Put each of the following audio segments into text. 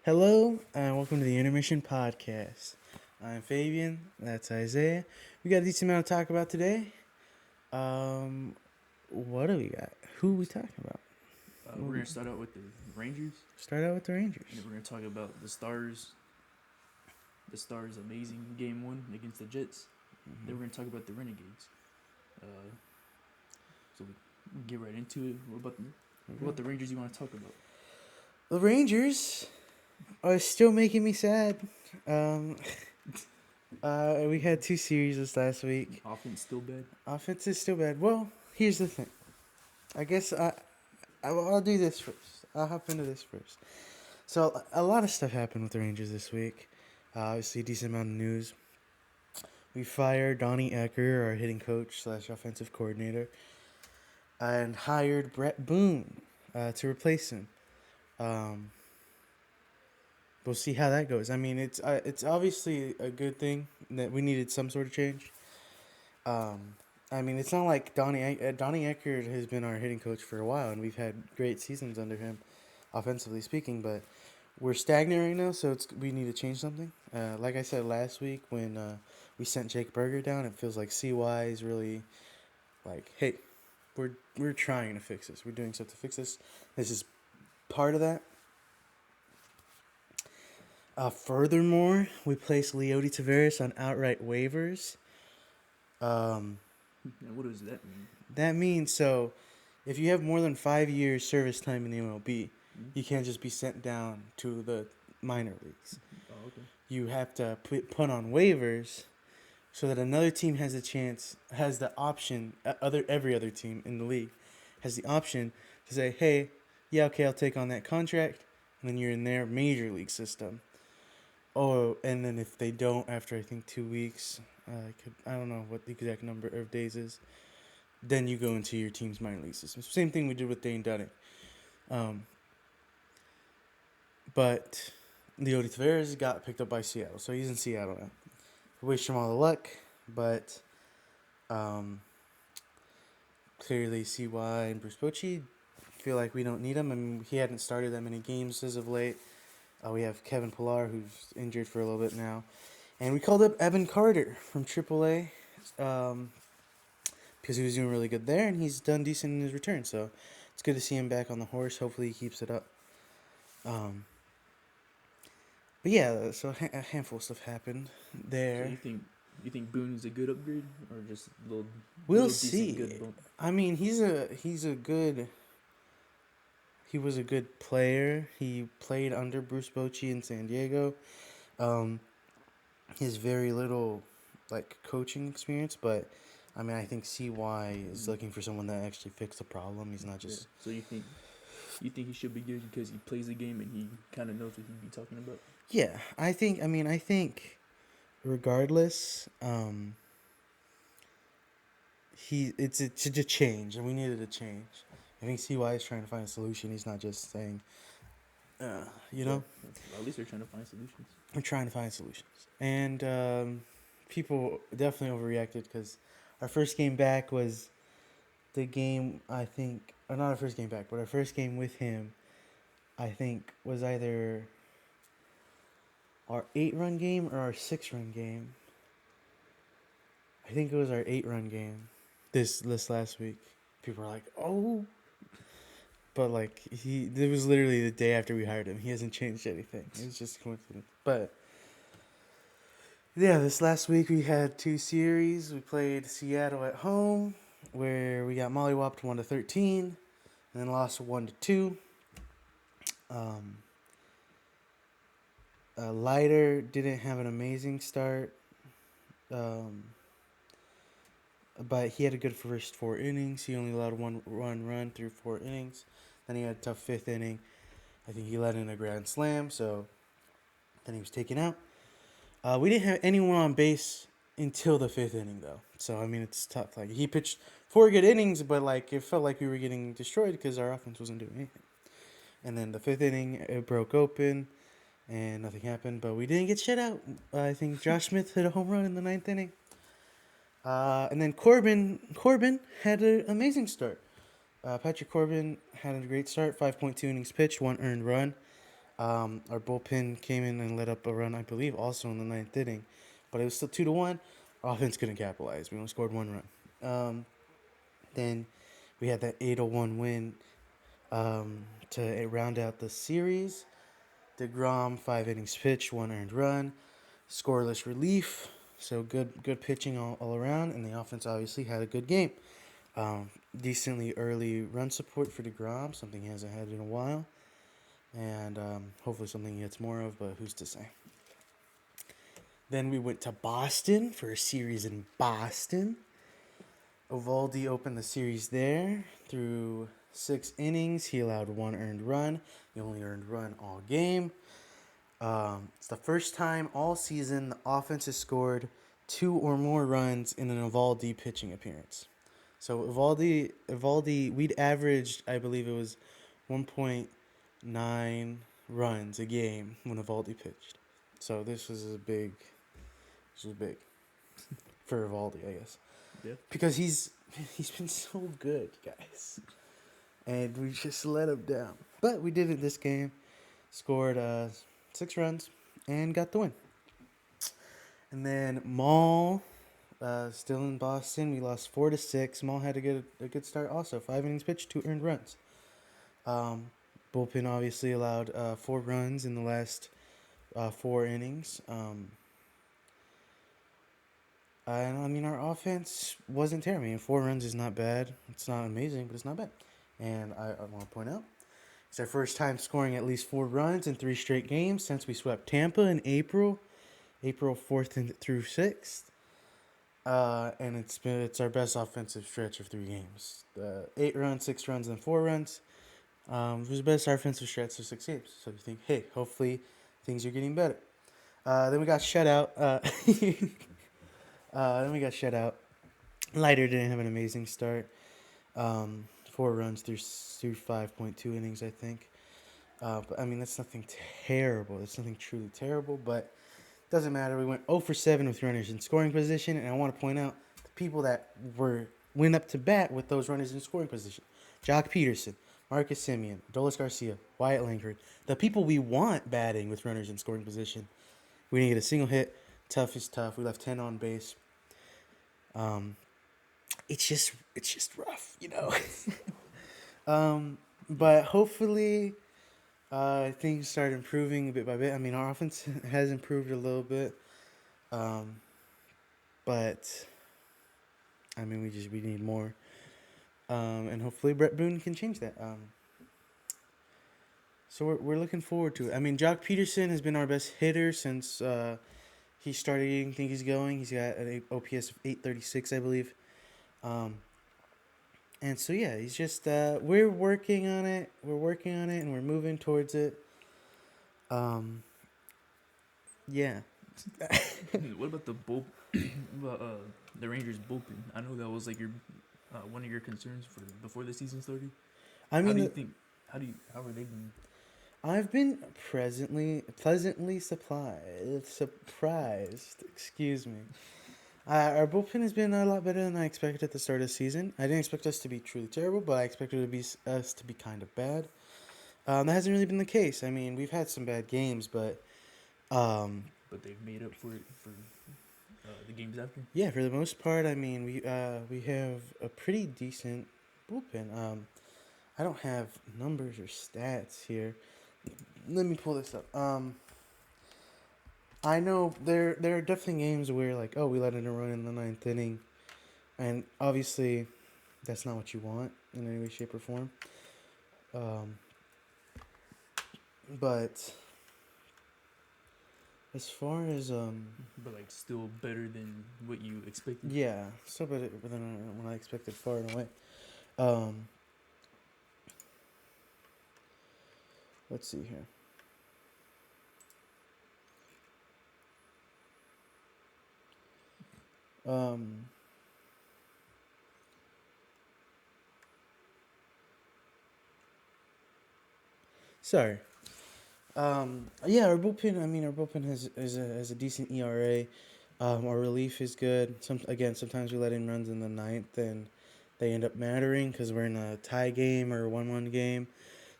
Hello, and welcome to the Intermission podcast. I'm Fabian, that's Isaiah. We got a decent amount to talk about today. What do we got? Who are we talking about? We're gonna start out with the Rangers, Start out with the Rangers. and then we're gonna talk about the Stars. The Stars' amazing game one against the Jets. Then we're gonna talk about the Renegades. So we get right into it. What about the Rangers you want to talk about? The Rangers are still making me sad. Um, we had two series this last week. Offense still bad. Offense is still bad. Well, here's the thing. I guess I'll do this first. I'll hop into this first. So a lot of stuff happened with the Rangers this week. Obviously, a decent amount of news. We fired Donnie Ecker, our hitting coach / offensive coordinator, and hired Brett Boone to replace him. We'll see how that goes. I mean, it's obviously a good thing that we needed some sort of change. I mean, it's not like Donnie Eckert has been our hitting coach for a while, and we've had great seasons under him, offensively speaking. But we're stagnant right now, so we need to change something. Like I said last week when we sent Jake Berger down, it feels like CY is really like, hey, we're trying to fix this. We're doing stuff to fix this. This is part of that. Furthermore, we placed Leody Taveras on outright waivers. Now, what does that mean? That means so if you have more than 5 years service time in the MLB, you can't just be sent down to the minor leagues. Oh, okay. You have to put on waivers so that another team has the option, every other team in the league has the option to say, hey, yeah, okay, I'll take on that contract, and then you're in their major league system. Oh, and then if they don't, after I think 2 weeks, I don't know what the exact number of days is, then you go into your team's minor league system. Same thing we did with Dane Dunning. But Leody Taveras got picked up by Seattle, so he's in Seattle now. We wish him all the luck, but clearly CY and Bruce Bochy feel like we don't need him. I mean, he hadn't started that many games as of late. We have Kevin Pillar, who's injured for a little bit now. And we called up Evan Carter from AAA because he was doing really good there, and he's done decent in his return. So it's good to see him back on the horse. Hopefully he keeps it up. But yeah, so a handful of stuff happened there. So you think Boone is a good upgrade or just a little? We'll little decent see. Good bump? I mean, he was a good player. He played under Bruce Bochy in San Diego. He has very little coaching experience, but I mean, I think CY is looking for someone that actually fixed the problem. He's not just. Yeah. So you think he should be good because he plays the game and he kind of knows what he'd be talking about? Yeah, I think regardless, it's a change, and we needed a change. I think CY is trying to find a solution. He's not just saying, Well, at least they're trying to find solutions. we're trying to find solutions. And people definitely overreacted because our first game back was the game, I think, or not our first game back, but our first game with him, I think, was either our 8-run game or our 6-run game. I think it was our 8-run game this last week. People were like, oh. But it was literally the day after we hired him. He hasn't changed anything. It was just a coincidence. But yeah, this last week we had 2 series. We played Seattle at home, where we got mollywopped 1-13, and then lost 1-2. Leiter didn't have an amazing start, but he had a good first 4 innings. He only allowed one run through 4 innings. Then he had a tough 5th inning. I think he let in a grand slam, so then he was taken out. We didn't have anyone on base until the 5th inning, though. So, I mean, it's tough. He pitched 4 good innings, but, it felt like we were getting destroyed because our offense wasn't doing anything. And then the 5th inning, it broke open, and nothing happened. But we didn't get shut out. I think Josh Smith hit a home run in the 9th inning. And then Corbin had an amazing start. Patrick Corbin had a great start, 5.2 innings pitched, 1 earned run. Our bullpen came in and let up a run, I believe, also in the ninth inning, but it was still 2-1. Our offense couldn't capitalize. We only scored one run. Then we had that 8-1 win to round out the series. DeGrom, 5 innings pitched, 1 earned run, scoreless relief. So good pitching all around, and the offense obviously had a good game. Decently early run support for DeGrom, something he hasn't had in a while. And hopefully something he gets more of, but who's to say? Then we went to Boston for a series in Boston. Eovaldi opened the series there through 6 innings. He allowed 1 earned run. The only earned run all game. It's the first time all season the offense has scored 2 or more runs in an Eovaldi pitching appearance. So Eovaldi, we'd averaged, I believe it was 1.9 runs a game when Eovaldi pitched. So this was big for Eovaldi, I guess. Yeah. Because he's been so good, guys. And we just let him down. But we did it this game. Scored 6 runs and got the win. And then Maul, still in Boston. We lost 4-6. Maul had a good start also. 5 innings pitched, 2 earned runs. Bullpen obviously allowed 4 runs in the last 4 innings. I mean, our offense wasn't terrible. I mean, 4 runs is not bad. It's not amazing, but it's not bad. And I want to point out, it's our first time scoring at least 4 runs in 3 straight games since we swept Tampa in April 4th through 6th. And it's our best offensive stretch of 3 games. 8 runs, 6 runs, and 4 runs. It was the best offensive stretch of 6 games. So you think, hey, hopefully things are getting better. Then we got shut out. Leiter didn't have an amazing start. 4 runs through 5.2 innings, I think. But I mean, that's nothing terrible. That's nothing truly terrible, but it doesn't matter. We went 0 for 7 with runners in scoring position, and I want to point out the people that went up to bat with those runners in scoring position: Jock Peterson, Marcus Semien, Adolis Garcia, Wyatt Langford. The people we want batting with runners in scoring position. We didn't get a single hit. Tough is tough. We left 10 on base. It's just rough, you know. But hopefully, things start improving bit by bit. I mean, our offense has improved a little bit, but I mean, we need more, and hopefully Brett Boone can change that. So we're looking forward to it. I mean, Jock Peterson has been our best hitter since he started getting things going. He's got an OPS of 836, I believe. And so, yeah, he's just, we're working on it. And we're moving towards it. Yeah. What about the Rangers bullpen? I know that was like your one of your concerns for before the season started. I mean, how are they been? I've been pleasantly surprised. Excuse me. Our bullpen has been a lot better than I expected at the start of the season. I didn't expect us to be truly terrible, but I expected us to be kind of bad. That hasn't really been the case. I mean, we've had some bad games, but But they've made up for it for the games after. yeah, for the most part, I mean, we have a pretty decent bullpen. I don't have numbers or stats here. Let me pull this up. I know there are definitely games where, like, we let in a run in the 9th inning, and obviously that's not what you want in any way, shape, or form. But as far as But like still better than what you expected. yeah, still better than what I expected, far and away. Let's see here. Sorry. Yeah, our bullpen. I mean, our bullpen has a decent ERA. Our relief is good. Sometimes we let in runs in the 9th, and they end up mattering because we're in a tie game or a 1-1 game.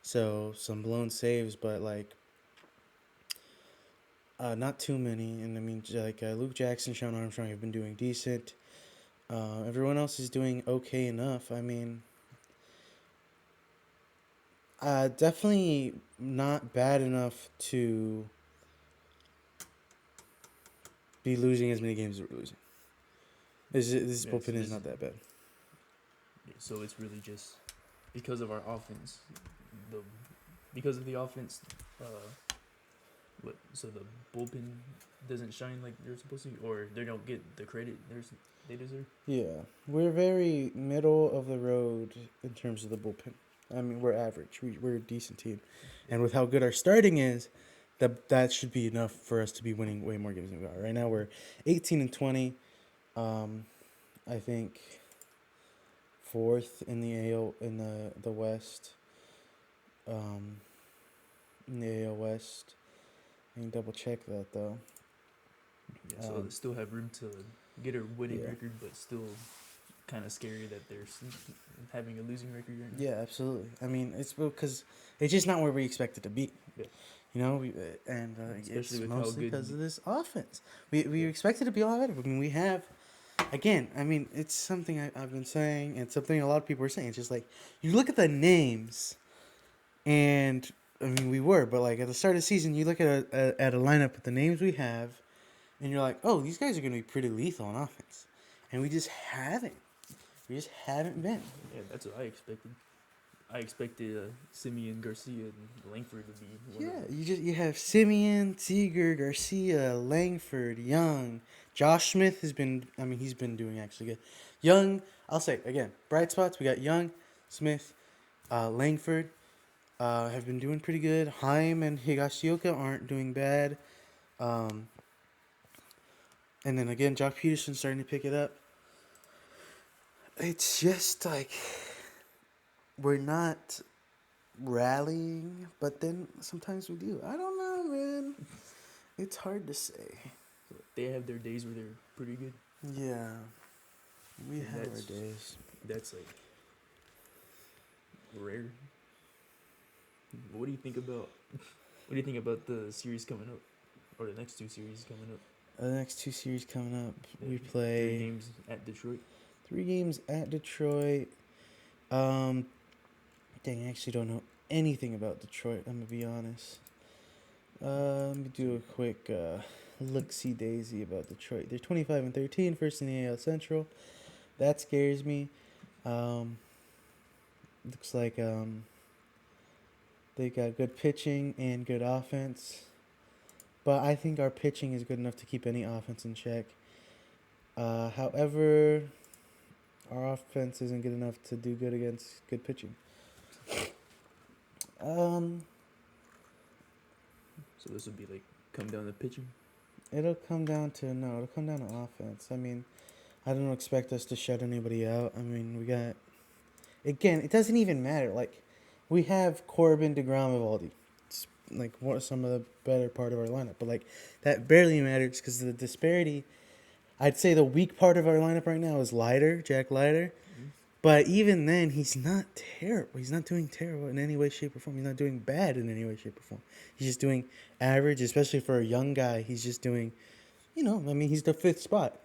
So some blown saves, but like Not too many, and I mean, like Luke Jackson, Sean Armstrong have been doing decent. Everyone else is doing okay enough. I mean, definitely not bad enough to be losing as many games as we're losing. This Yeah, bullpen is not that bad. so it's really just because of our offense. The because of the offense, so the bullpen doesn't shine like they're supposed to, or they don't get the credit they deserve. Yeah, we're very middle of the road in terms of the bullpen. I mean, we're average. We're a decent team, and with how good our starting is, that should be enough for us to be winning way more games than we are. Right now, we're 18-20. I think fourth in the AL in the West. In the AL West. I can double check that though. Yeah, so they still have room to get a winning Yeah. record, but still kind of scary that they're having a losing record right now. Yeah, absolutely. I mean, it's because it's just not where we expect it to be. Yeah. You know, and Especially it's with how mostly good- because of this offense. We expect it to be a lot better. I mean, we have, again, I mean, it's something I've been saying, and something a lot of people are saying. It's just like, you look at the names, and, I mean, we were, but, like, at the start of the season, you look at a lineup with the names we have, and you're like, oh, these guys are going to be pretty lethal on offense. And we just haven't. We just haven't been. Yeah, that's what I expected. I expected Simeon, Garcia, and Langford to be. One of You have Simeon, Seager, Garcia, Langford, Young, Josh Smith he's been doing actually good. Young, I'll say again, bright spots. We got Young, Smith, Langford, have been doing pretty good. Haim and Higashioka aren't doing bad. And then again, Jock Peterson's starting to pick it up. It's just like we're not rallying, but then sometimes we do. I don't know, man. It's hard to say. They have their days where they're pretty good. Yeah, we And have our that's- days. That's like rare. What do you think about? What do you think about the series coming up, or the next two series coming up? The next two series coming up, we The play 3 games at Detroit. 3 games at Detroit. Dang, I actually don't know anything about Detroit. I'm gonna be honest. Let me do a quick look-see daisy about Detroit. They're 25-13, first in the AL Central. That scares me. Looks like they got good pitching and good offense, but I think our pitching is good enough to keep any offense in check. However, our offense isn't good enough to do good against good pitching. So this would be like come down to pitching. It'll come down to offense. I mean, I don't expect us to shut anybody out. I mean, we got, again, it doesn't even matter. Like, we have Corbin, DeGrom, Evaldi. It's like some of the better part of our lineup, but like that barely matters because the disparity. I'd say the weak part of our lineup right now is Jack Leiter. But even then, he's not terrible. He's not doing terrible in any way, shape, or form. He's not doing bad in any way, shape, or form. He's just doing average, especially for a young guy. He's just doing, he's the 5th spot.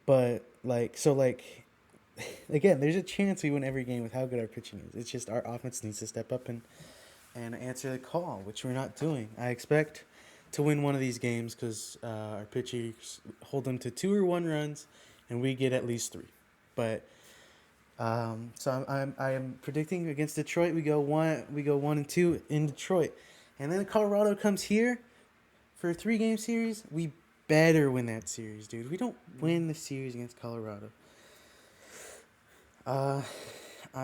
But, again, there's a chance we win every game with how good our pitching is. It's just our offense needs to step up and answer the call, which we're not doing. I expect to win one of these games because our pitchers hold them to 2 or 1 runs, and we get at least 3. But so I am predicting against Detroit we go 1-2 in Detroit, and then Colorado comes here for a 3-game series. We better win that series, dude. We don't win the series against Colorado. I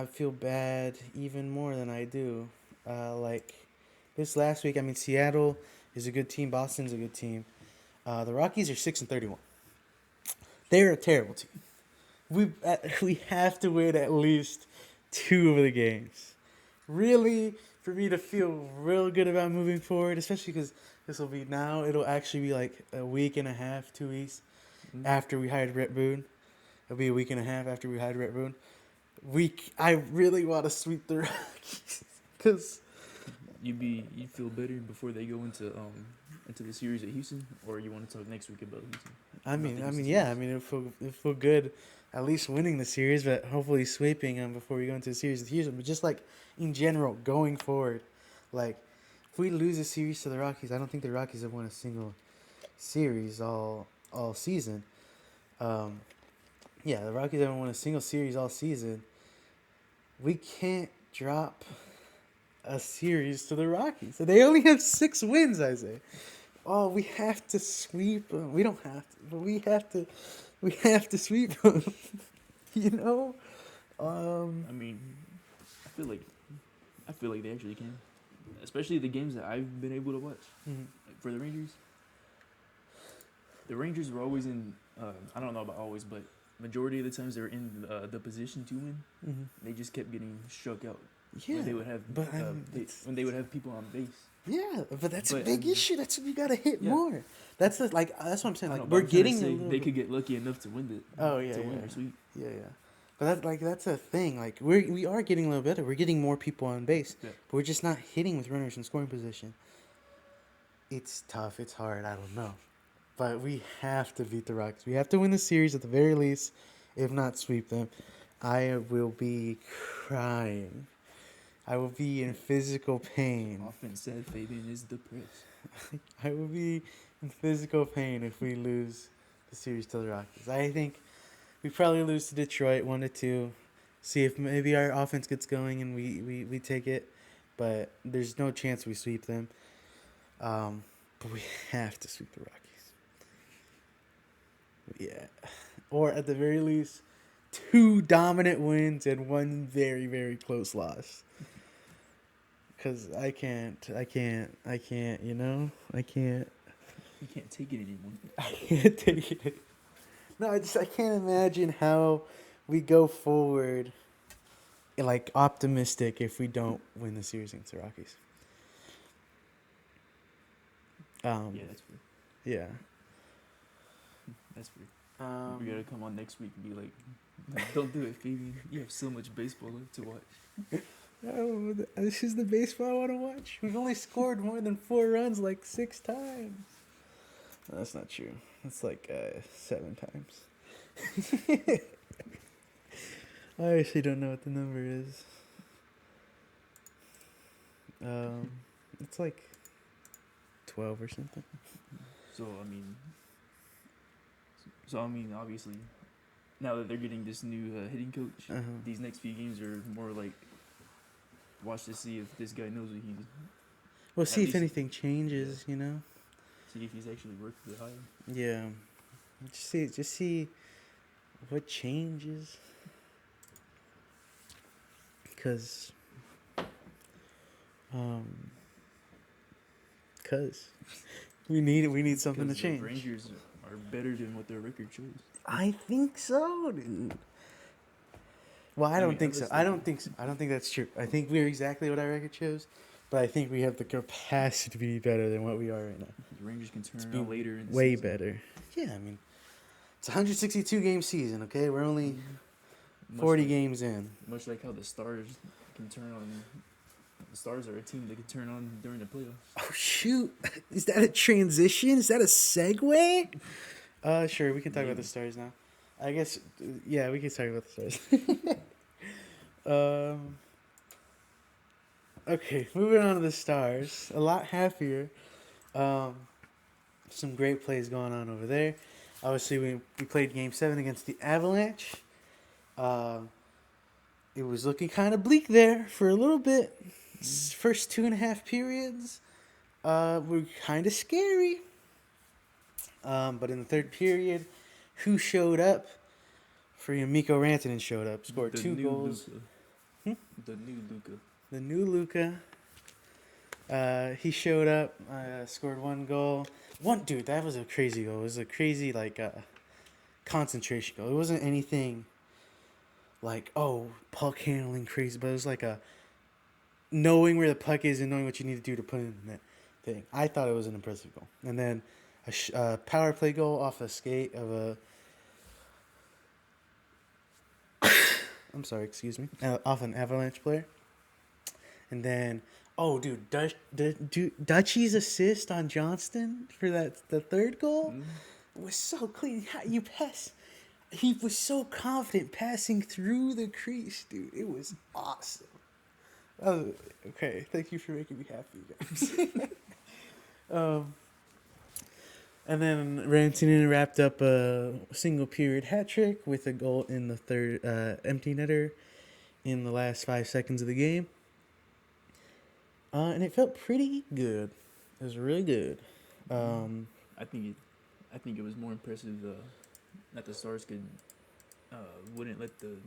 feel bad even more than I do. Like this last week, I mean, Seattle is a good team. Boston's a good team. The Rockies are 6-31. They're a terrible team. We have to win at least 2 of the games. Really, for me to feel real good about moving forward, especially because it'll actually be like a week and a half, 2 weeks after we hired Rhett Boone. It'll be a week and a half after we hired Rhett Boone. I really want to sweep the Rockies because you'd feel better before they go into the series at Houston, or you want to talk next week about Houston? I About the mean, Houston yeah. I series? mean, it feel good, at least winning the series, but hopefully sweeping them before we go into the series with Houston. But just like in general, going forward, like if we lose a series to the Rockies, I don't think the Rockies have won a single series all season. Um, yeah, the Rockies haven't won a single series all season. We can't drop a series to the Rockies. They only have 6 wins, I say. Oh, we have to sweep them. We don't have to, but we have to. We have to sweep them. you know. I mean, I feel like I feel like they actually can, especially the games that I've been able to watch. Mhm. Like for the Rangers, the Rangers were always in. I don't know about always, but majority of the times they were in the position to win. Mhm. They just kept getting struck out Yeah, when they would have but I mean, when they would have people on base. yeah, but that's a But big issue. That's what you gotta hit yeah, more. That's the, like that's what I'm saying. I Like know, but we're I'm trying to getting a say little. they could get lucky enough to win Oh yeah, to yeah, win or sweep. yeah, yeah. But that's a thing. Like we are getting a little better. We're getting more people on base, Yeah. but we're just not hitting with runners in scoring position. It's tough. It's hard. I don't know, but we have to beat the Rockies. We have to win the series at the very least, if not sweep them. I will be crying. I will be in physical pain. Often said Fabian is depressed. I will be in physical pain if we lose the series to the Rockies. I think we probably lose to Detroit 1-2. See if maybe our offense gets going and we take it, but there's no chance we sweep them. But we have to sweep the Rockies. Yeah, or at the very least, 2 dominant wins and 1 very very close loss. Cause I can't. You know, I can't. You can't take it anymore. I can't take it. No, I can't imagine how we go forward, like optimistic if we don't win the series against the Rockies. Yeah, that's fair. Yeah. That's fair. We gotta come on next week and be like, don't do it, Fabian. You have so much baseball to watch. Oh, this is the baseball I want to watch. We've only scored more than 4 runs like 6 times. No, that's not true. It's like 7 times. I actually don't know what the number is. It's like 12 or something. So I mean, obviously, now that they're getting this new hitting coach, Uh-huh. these next few games are more like watch to see if this guy knows what he's. We'll At see if least- anything changes, you know? See if he's actually worth the hire. Yeah. Just see what changes. Because we need something to Because change. The Rangers are better than what their record shows. I think so, dude. Well, I don't mean, think so. unless I they- don't think so. I don't think that's true. I think we're exactly what our record shows, but I think we have the capacity to be better than what we are right now. The Rangers can turn be it on later in the Way season. better. Yeah, I mean, it's a 162 game season. Okay, we're only Much 40 like- games in. Much like how the Stars can turn on. The Stars are a team that can turn on during the playoffs. Oh shoot! Is that a transition? Is that a segue? Sure. We can talk about the Maybe. Stars now. I guess. Yeah, we can talk about the Stars. Okay, moving on to the Stars. A lot happier. Some great plays going on over there. Obviously, we played Game 7 against the Avalanche. It was looking kind of bleak there for a little bit. First 2.5 periods were kind of scary. But in the third period, who showed up? Freaking Mikko Rantanen showed up, scored The 2 new goals. Luka. The new Luka. The new Luka. He showed up, scored 1 goal. Dude, that was a crazy goal. It was a crazy concentration goal. It wasn't anything like puck handling crazy, but it was like a knowing where the puck is and knowing what you need to do to put it in the net thing. I thought it was an impressive goal. And then a power play goal off a skate of a. I'm sorry, excuse me. Off an Avalanche player. And then Oh, dude, Dutchy's assist on Johnston for the third goal was so clean. How you pass? He was so confident passing through the crease, dude. It was awesome. Oh, okay, thank you for making me happy, guys. um, and then Rantanen wrapped up a single period hat trick with a goal in the third empty netter in the last 5 seconds of the game. And it felt pretty good. It was really good. I think it was more impressive that the Stars could wouldn't let the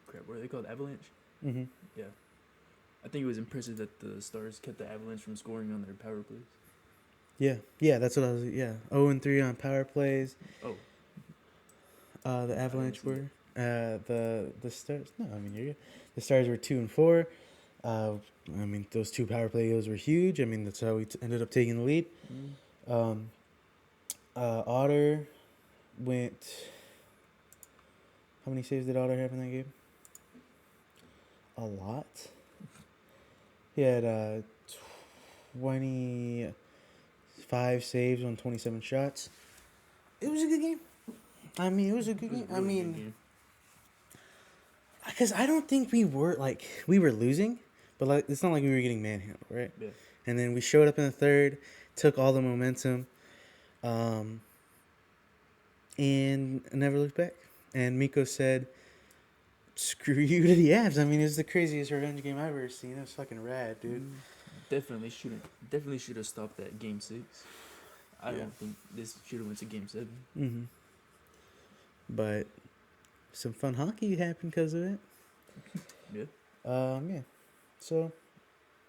crap. What are they called? Avalanche. Mm-hmm. Yeah, I think it was impressive that the Stars kept the Avalanche from scoring on their power plays. Yeah, that's what I was. Yeah, 0-3 on power plays. Oh, The Avalanche were. The Stars. No, I mean you're good. The Stars were 2-4. I mean those 2 power play goals were huge. I mean that's how we ended up taking the lead. Otter went. How many saves did Otter have in that game? A lot. He had 25 saves on 27 shots. It was a good game. I mean, it was a good game. I mean, because I don't think we were losing, but like it's not like we were getting manhandled, right? Yeah. And then we showed up in the third, took all the momentum, and never looked back. And Miko said, "Screw you to the Avs." I mean, it's the craziest revenge game I've ever seen. It was fucking rad, dude. Definitely should have stopped at Game 6. I don't think this should have went to Game 7. Mm-hmm. But some fun hockey happened because of it. Yeah. Yeah. So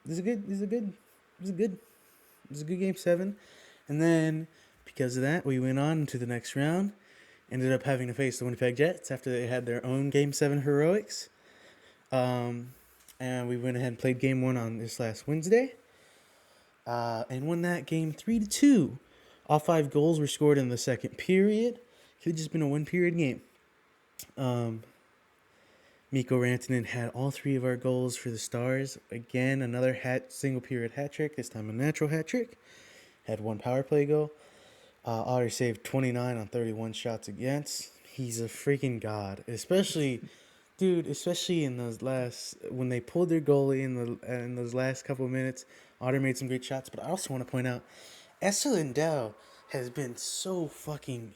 this is a good Game 7, and then because of that, we went on to the next round. Ended up having to face the Winnipeg Jets after they had their own Game 7 heroics. And we went ahead and played Game 1 on this last Wednesday. And won that game 3-2. All 5 goals were scored in the second period. Could have just been a 1-period game. Mikko Rantanen had all 3 of our goals for the Stars. Again, another single period hat trick. This time a natural hat trick. Had 1 power play goal. Otter saved 29 on 31 shots against. He's a freaking god, especially in those when they pulled their goalie in those last couple of minutes. Otter made some great shots, but I also want to point out, Esa Lindell has been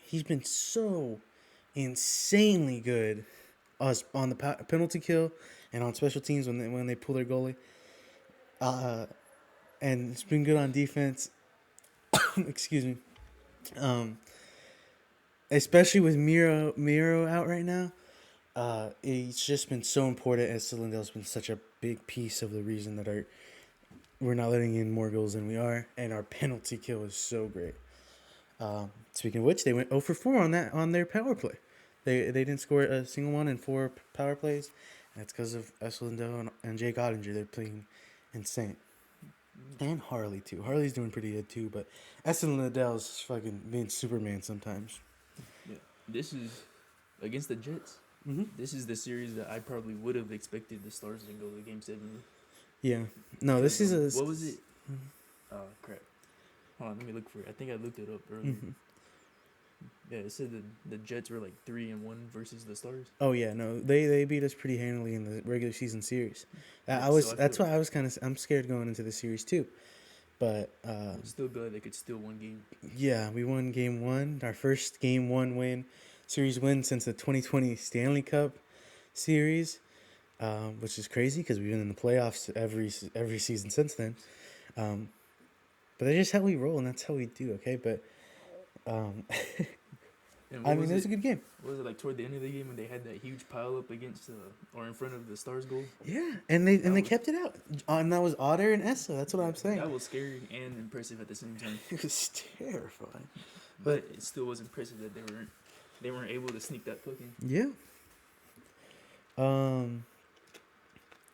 he's been so insanely good on the penalty kill and on special teams when they pull their goalie. And it's been good on defense. Excuse me. Especially with Miro out right now, it's just been so important. As Lindell's been such a big piece of the reason that we're not letting in more goals than we are, and our penalty kill is so great. Speaking of which, they went 0-4 on their power play. They didn't score a single one in 4 power plays. That's because of Lindell and Jake Ottinger. They're playing insane. And Harley, too. Harley's doing pretty good, too. But Lindell's fucking being Superman sometimes. Yeah. This is, against the Jets, this is the series that I probably would have expected the Stars to go to Game 7 with. Yeah. No, this is a... What was it? Oh, crap. Hold on, let me look for it. I think I looked it up earlier. Yeah, it said the Jets were like 3-1 versus the Stars. Oh yeah, no, they beat us pretty handily in the regular season series. That's why I was I'm scared going into the series too, but still glad they could still win game. Yeah, we won Game 1, our first Game 1 series win since the 2020 Stanley Cup series, which is crazy because we've been in the playoffs every season since then. But that's just how we roll and that's how we do. Okay, but. I mean, it was a good game. Was it like toward the end of the game when they had that huge pile up against or in front of the Stars goal? Yeah, and they kept it out. And that was Otter and Esa. That's what I'm saying. That was scary and impressive at the same time. It was terrifying, but it still was impressive that they weren't able to sneak that puck in. Yeah.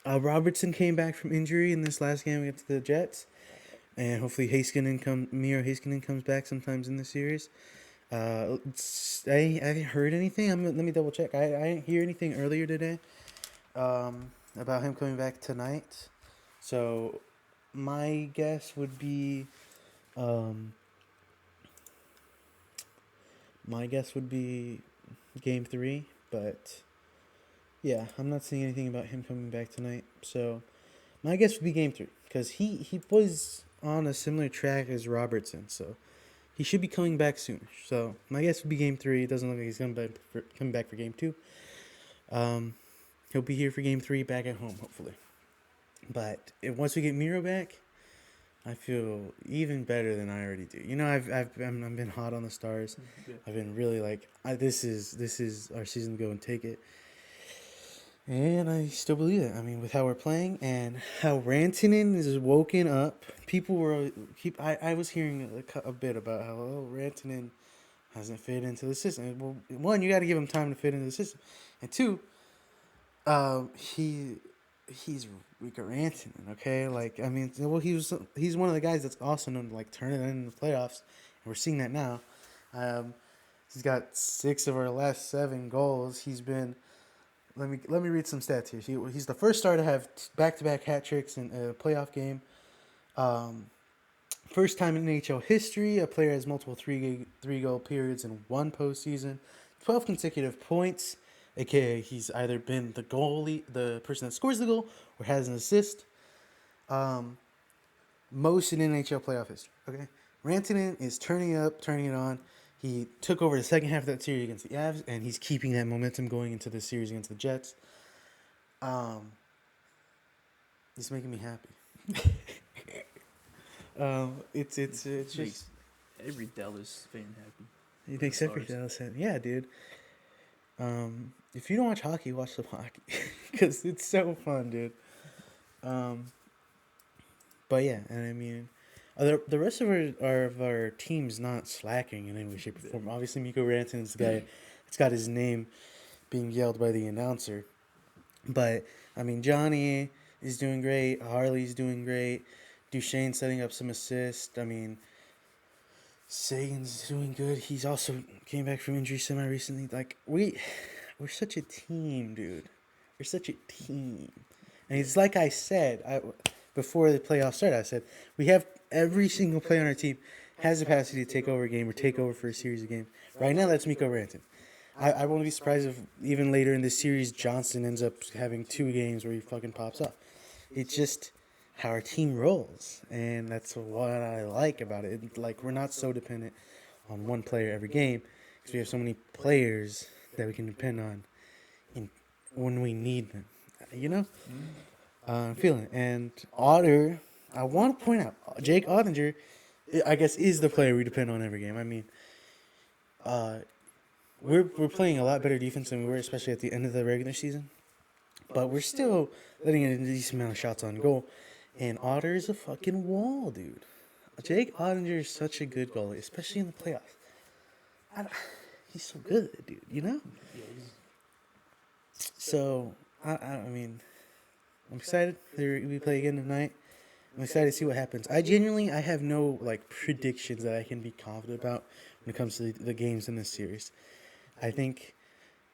Robertson came back from injury in this last game against the Jets. And hopefully Miro Heiskanen comes back sometimes in the series. I haven't heard anything. Let me double check. I didn't hear anything earlier today about him coming back tonight. So my guess would be, um, game 3, but yeah, I'm not seeing anything about him coming back tonight. So my guess would be game 3 because he was on a similar track as Robertson, so he should be coming back soon. So my guess would be game 3. It doesn't look like he's coming back for game 2. Um, he'll be here for game 3, back at home, hopefully. But once we get Miro back, I feel even better than I already do. You know, I've been hot on the Stars. Yeah. I've been really like, this is our season to go and take it. And I still believe it. I mean, with how we're playing and how Rantanen is woken up, people were I was hearing a bit about how Rantanen hasn't fit into the system. Well, one, you got to give him time to fit into the system, and two, he's Rico Rantanen. Okay, like I mean, well, he's one of the guys that's also known to like turn it in the playoffs, and we're seeing that now. He's got 6 of our last 7 goals. He's been. Let me read some stats here. He's the first star to have back-to-back hat tricks in a playoff game. First time in NHL history, a player has multiple three-goal periods in one postseason. 12 consecutive points, aka he's either been the goalie, the person that scores the goal, or has an assist. Most in NHL playoff history. Okay, Rantanen is turning it on. He took over the second half of that series against the Avs, and he's keeping that momentum going into the series against the Jets. It's making me happy. It's Makes just every Dallas fan happy. it makes every Dallas fan. Yeah, dude. If you don't watch hockey, watch some hockey because it's so fun, dude. But yeah, and I mean, the rest of our team's not slacking in any way, shape, or form. Obviously, Mikko Rantanen's the guy that's got his name being yelled by the announcer. But I mean, Johnny is doing great. Harley's doing great. Duchesne setting up some assists. I mean, Sagan's doing good. He's also came back from injury semi recently. Like we're such a team, dude. We're such a team. And it's like I said, before the playoffs started, I said we have every single player on our team has the capacity to take over a game or take over for a series of games. Right now, that's Mikko Rantanen. I won't be surprised if even later in this series, Johnson ends up having 2 games where he fucking pops up. It's just how our team rolls, and that's what I like about it. Like, we're not so dependent on one player every game because we have so many players that we can depend on when we need them. You know? I'm feeling it. And Otter, I want to point out, Jake Ottinger, I guess, is the player we depend on every game. I mean, we're playing a lot better defense than we were, especially at the end of the regular season. But we're still letting in a decent amount of shots on goal. And Otter is a fucking wall, dude. Jake Ottinger is such a good goalie, especially in the playoffs. He's so good, dude, you know? So, I mean, I'm excited. We play again tonight. I'm excited to see what happens. I have no, like, predictions that I can be confident about when it comes to the games in this series. I think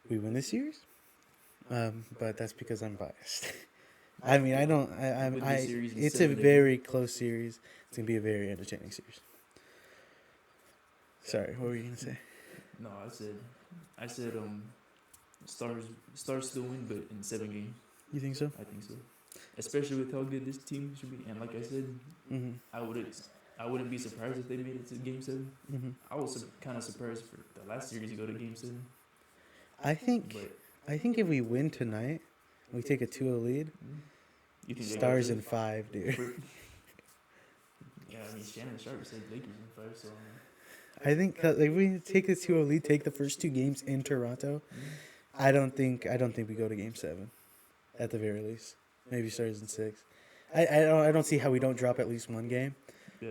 we win this series, but that's because I'm biased. I mean, I don't. It's a very close series. It's gonna be a very entertaining series. Sorry, what were you gonna say? No, I said Stars still win, but in 7 games. You think so? I think so. Especially with how good this team should be, and like I said, I wouldn't be surprised if they made it to Game 7. I was kind of surprised for the last series to go to Game 7. I think if we win tonight, we take a 2-0 lead. You think Stars in 5, dude. Yeah, I mean Shannon Sharp said Lakers in 5, so. I think if we take the 2-0 lead, take the first 2 games in Toronto, I don't think we go to Game 7, at the very least. Maybe Stars in 6. I don't see how we don't drop at least one game,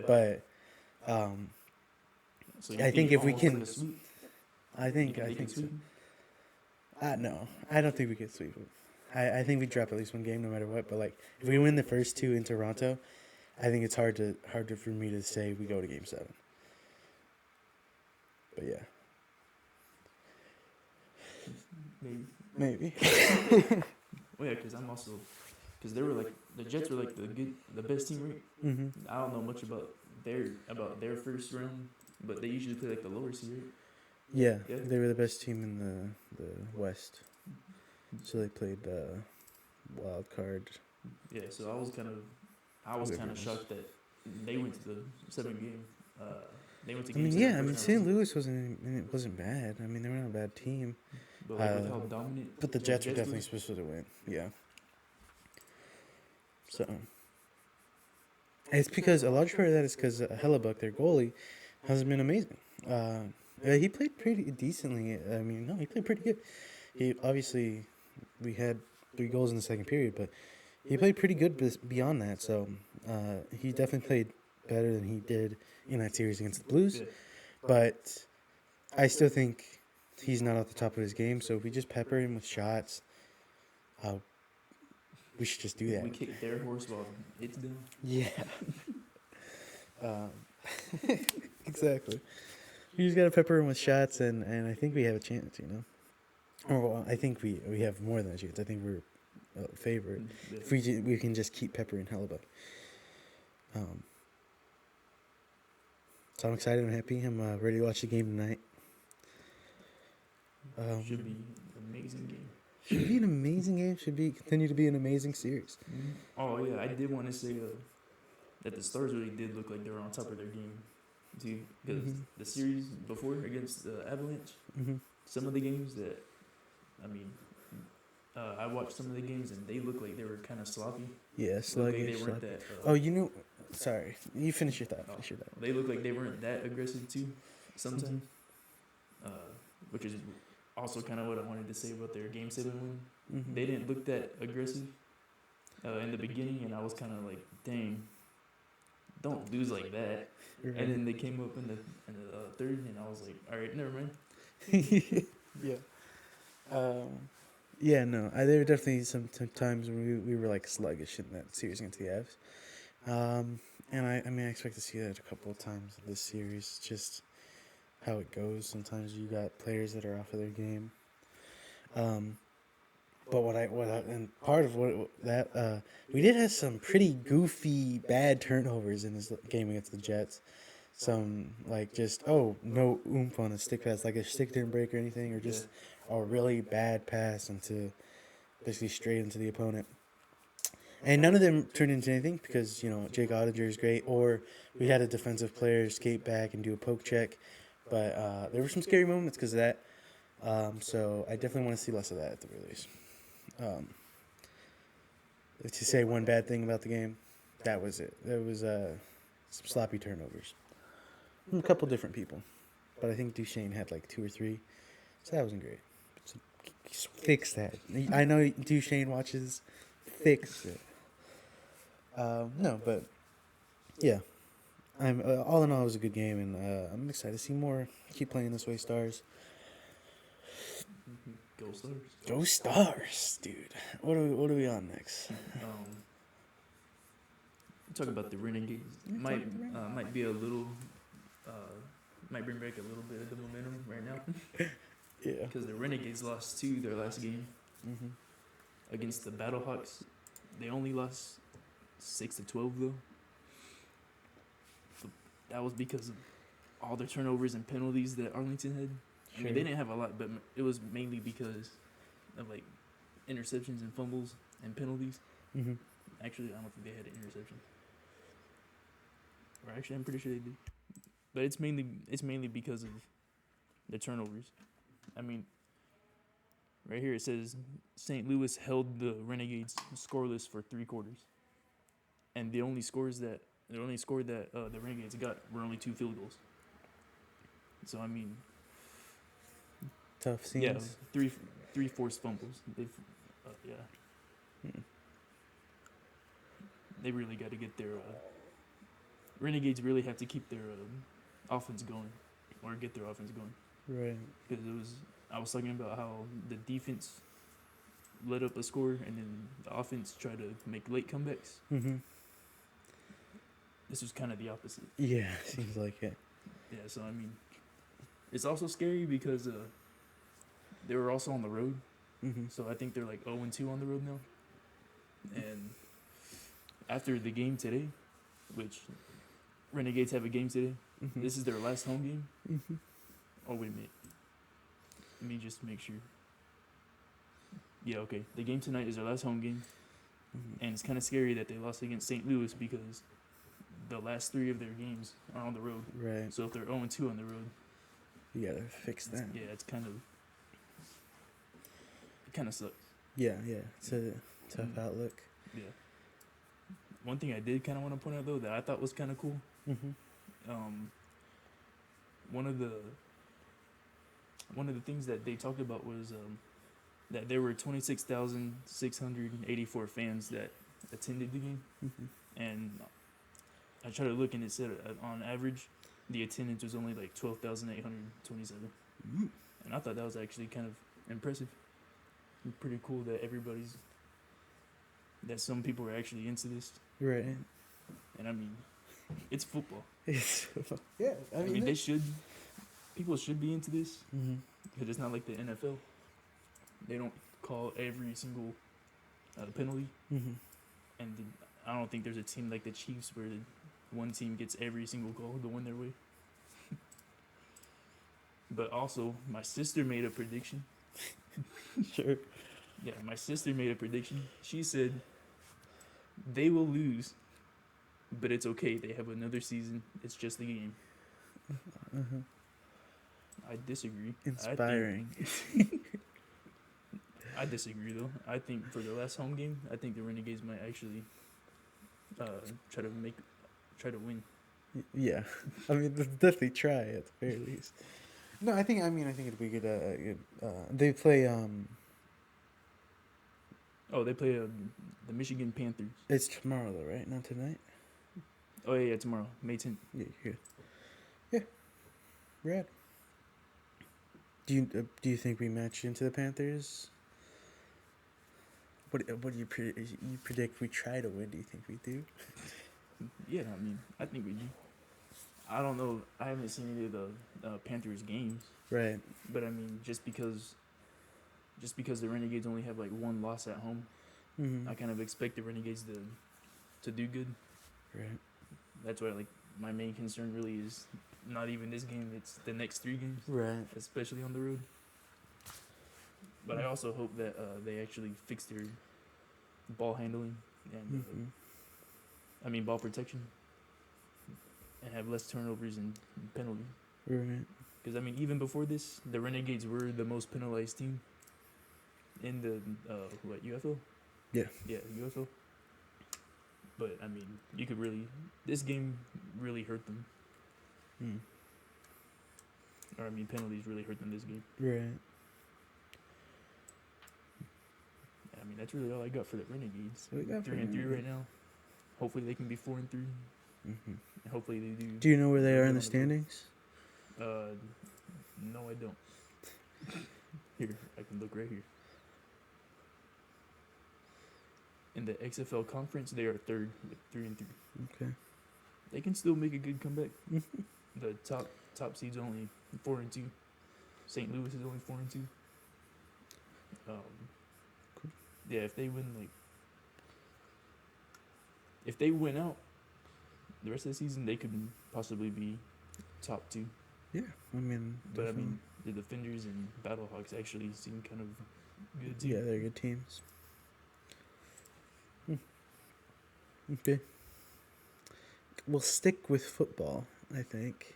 but So I think if we can, sweep? I think so. No, I don't think we can sweep them. I think we drop at least one game no matter what. But like, if we win the first 2 in Toronto, I think it's hard for me to say we go to Game 7. But yeah, Maybe. maybe. Well, yeah, because because they were like the Jets were like the best team, right? Mm-hmm. I don't know much about their first round, but they usually play like the lower seed, right? Yeah, Yeah. they were the best team in the West, so they played wild card. Yeah, so I was kind of shocked that they went to the 7 game. They went to I game mean, 7 yeah, I mean, first St. round. Louis wasn't bad. I mean, they were not a bad team. But like with how dominant, But the Jets were Jets definitely was, supposed to win. Yeah. So it's because a large part of that is because Hellebuck, their goalie, has been amazing. He played pretty decently. I mean, no, he played pretty good. He obviously we had 3 goals in the second period, but he played pretty good beyond that. So he definitely played better than he did in that series against the Blues. yeah. But I still think he's not at the top of his game. So if we just pepper him with shots, we should just do that. We kicked their horse while it's down. Yeah. Exactly. You just gotta pepper him with shots, and I think we have a chance, you know. Or well, I think we have more than a chance. I think we're a favorite Yeah. if we can just keep peppering Hellebuck. So I'm excited and happy. I'm ready to watch the game tonight. Should be an amazing game. Should be an amazing game. Should continue to be an amazing series. Oh yeah, I did want to say that the Stars really did look like they were on top of their game, too. Because the series before against the Avalanche, some of the games that, I mean, I watched some of the games and they looked like they were kind of sloppy. Yeah, sluggish. They weren't that. Oh, you know, sorry. You finish your thought. They look like they weren't that aggressive too, sometimes. Which is also kind of what I wanted to say about their Game 7 win. They didn't look that aggressive in the beginning, and I was kind of like, dang, don't lose like that. Right. And then they came up in the third, and I was like, all right, never mind. Yeah. Yeah, no. There were definitely some times when we were like sluggish in that series against the Avs. And I mean, I expect to see that a couple of times this series. Just how it goes. Sometimes you got players that are off of their game. But and part of we did have some pretty goofy bad turnovers in this game against the Jets. Some like just no oomph on a stick pass, like a stick didn't break or anything, or just a really bad pass basically straight into the opponent. And none of them turned into anything because, you know, Jake Ottinger is great, or we had a defensive player skate back and do a poke check. But there were some scary moments because of that. So I definitely want to see less of that at the very least. To say one bad thing about the game, that was it. There was some sloppy turnovers. From a couple different people. But I think Duchesne had like 2 or 3. So that wasn't great. So fix that. I know Duchesne watches. Fix it. No, but yeah. I'm all in all, it was a good game, and I'm excited to see more. Keep playing this way, Stars. Go Stars. Go Stars, dude. What are we on next? Talk about the Renegades. Might be a little. Might bring back a little bit of the momentum right now. Yeah. Because the Renegades lost their last game against the Battlehawks. They only lost 6-12 though. So that was because of all the turnovers and penalties that Arlington had. I mean, they didn't have a lot, but it was mainly because of like interceptions and fumbles and penalties. Actually, I don't think they had an interception. Or actually, I'm pretty sure they did. But it's mainly because of the turnovers. I mean, right here it says St. Louis held the Renegades scoreless for 3 quarters, and the only score that the Renegades got were only 2 field goals. So I mean, tough scenes. Yeah, three forced fumbles. They really got to get their Renegades really have to keep their offense going, or get their offense going. Right. Because I was talking about how the defense let up a score, and then the offense tried to make late comebacks. This was kind of the opposite. Yeah, seems like it. Yeah, so I mean, it's also scary because they were also on the road. So I think they're like 0-2 on the road now. And after the game today, which Renegades have a game today, Mm-hmm. this is their last home game. Mm-hmm. Oh, wait a minute. Let me just make sure. Yeah, okay. The game tonight is their last home game. Mm-hmm. And it's kind of scary that they lost against St. Louis because the last 3 of their games are on the road. Right. So if they're 0-2 on the road, You gotta fix that. yeah, it kind of sucks. Yeah. It's a tough Mm. outlook. Yeah. One thing I did kind of want to point out though that I thought was kind of cool. Mm-hmm. One of the things that they talked about was that there were 26,684 fans that attended the game, Mm-hmm. and I tried to look and it said on average the attendance was only like 12,827, Mm-hmm. and I thought that was actually kind of impressive. And pretty cool that some people are actually into this, Right. and I mean, it's football. Yeah. I mean, people should be into this Mm-hmm. because it's not like the NFL. They don't call every single penalty, Mm-hmm. and I don't think there's a team like the Chiefs where one team gets every single goal to win their way. But also, my sister made a prediction. Sure. Yeah, my sister made a prediction. She said they will lose, but it's okay. They have another season. It's just the game. Uh-huh. I disagree. Inspiring. I disagree though. I think for the last home game, I think the Renegades might actually try to win. Yeah. I mean, definitely try at the very least. No, I think it'd be good. They play. Oh, they play the Michigan Panthers. It's tomorrow though, right? Not tonight. Oh yeah, tomorrow, May 10th. Yeah. Yeah. Rad. Do you think we match into the Panthers? What do you predict we try to win? Do you think we do? Yeah, I mean, I think we do. I don't know. I haven't seen any of the Panthers games, Right. but I mean, just because the Renegades only have like one loss at home, Mm-hmm. I kind of expect the Renegades to do good. Right. That's why like my main concern really is not even this game; it's the next 3 games, Right. especially on the road. But I also hope that they actually fix their ball handling and ball protection, and have less turnovers and penalties. Right. Because I mean, even before this, the Renegades were the most penalized team in the UFL. Yeah. Yeah, UFL. But I mean, this game really hurt them. Mm. Or I mean, penalties really hurt them this game. Right. I mean, that's really all I got for the Renegades. What we got for 3-3 right now. Hopefully they can be 4-3. Mm-hmm. And hopefully they do. Do you know where they are in the on the road. standings? No, I don't. Here, I can look right here. In the XFL conference, they are 3rd with 3-3. Okay. They can still make a good comeback. Mm-hmm. The top seed's only 4-2. St. Louis is only 4-2. Cool. Yeah, if they win out the rest of the season, they could possibly be top 2. Yeah. I mean. But I definitely. mean, the Defenders and Battlehawks actually seem kind of good too. Yeah, they're good teams. Okay. We'll stick with football, I think.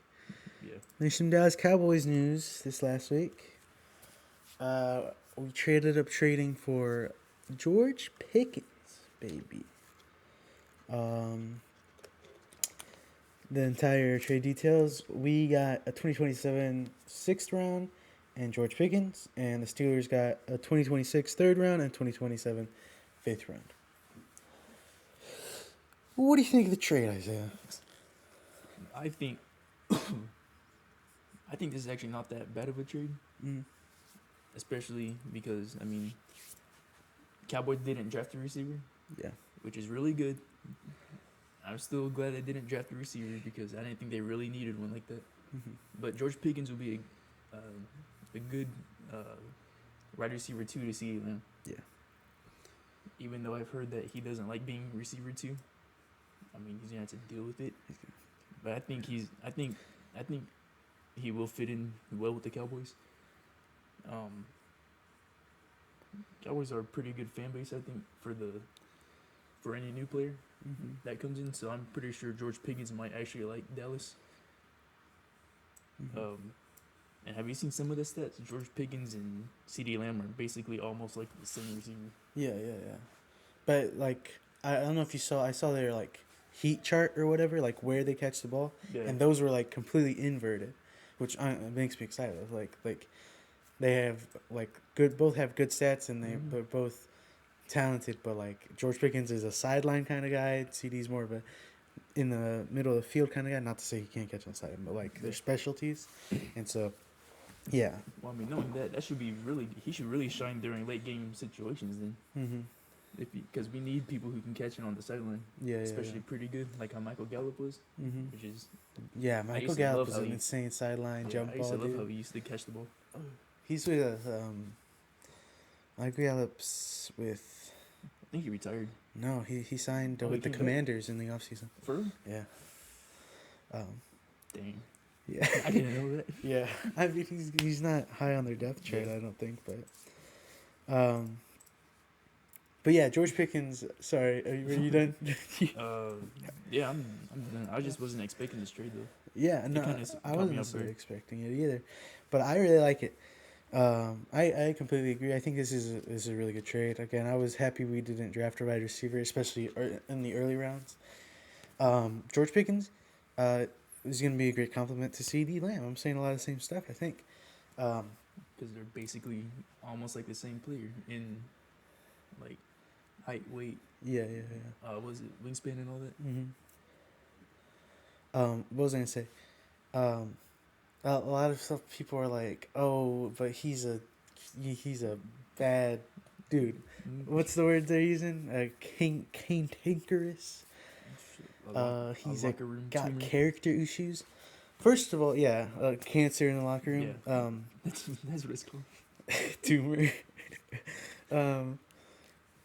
Yeah. There's some Dallas Cowboys news this last week. We traded up trading for George Pickens, baby. The entire trade details. We got a 2027 6th round and George Pickens, and the Steelers got a 2026 3rd round and 2027 5th round. What do you think of the trade, Isaiah? I think this is actually not that bad of a trade, especially because I mean, Cowboys didn't draft a receiver, Yeah. which is really good. I'm still glad they didn't draft a receiver because I didn't think they really needed one like that. Mm-hmm. But George Pickens will be a good wide receiver too to see, man. Yeah. even though I've heard that he doesn't like being receiver too. I mean, he's gonna have to deal with it. But I think I think he will fit in well with the Cowboys. Cowboys are a pretty good fan base, I think, for any new player that comes in. So I'm pretty sure George Pickens might actually like Dallas. And have you seen some of the stats? George Pickens and CD Lamb are basically almost like the same receiver. Yeah. But like, I don't know if you saw. I saw their like heat chart or whatever, like where they catch the ball, Yeah. and those were like completely inverted, which makes me excited. Like they have like both have good stats, and they're both talented. But like George Pickens is a sideline kind of guy. CD's more of a in the middle of the field kind of guy. Not to say he can't catch on side, but like their specialties, and so yeah. Well, I mean, knowing that he should really shine during late game situations then. Because we need people who can catch it on the sideline. Yeah, especially pretty good, like how Michael Gallup was, which is Michael Gallup is an insane sideline jump ball. I used to love dude. how he used to catch the ball. He's with Michael Gallup's with. I think he retired. No, he signed with the Commanders in the offseason. For real? Yeah. Dang. Yeah. I didn't know that. Yeah. I mean, he's not high on their depth chart, I don't think, but yeah, George Pickens. Sorry, were you done? Yeah, I'm done. I just wasn't expecting this trade though. Yeah, no, I wasn't necessarily expecting it either, but I really like it. I completely agree. I think this is a really good trade. Again, I was happy we didn't draft a wide receiver, especially in the early rounds. George Pickens is going to be a great compliment to CD Lamb. I'm saying a lot of the same stuff, I think. Because they're basically almost like the same player in like height, weight. Yeah. Was it wingspan and all that? What was I gonna say? A lot of stuff. People are like, "Oh, but he's a bad dude." What's the word they're using? Cantankerous. He's got tumor. Character issues. First of all, yeah, cancer in the locker room. Yeah. That's what it's called. Tumor.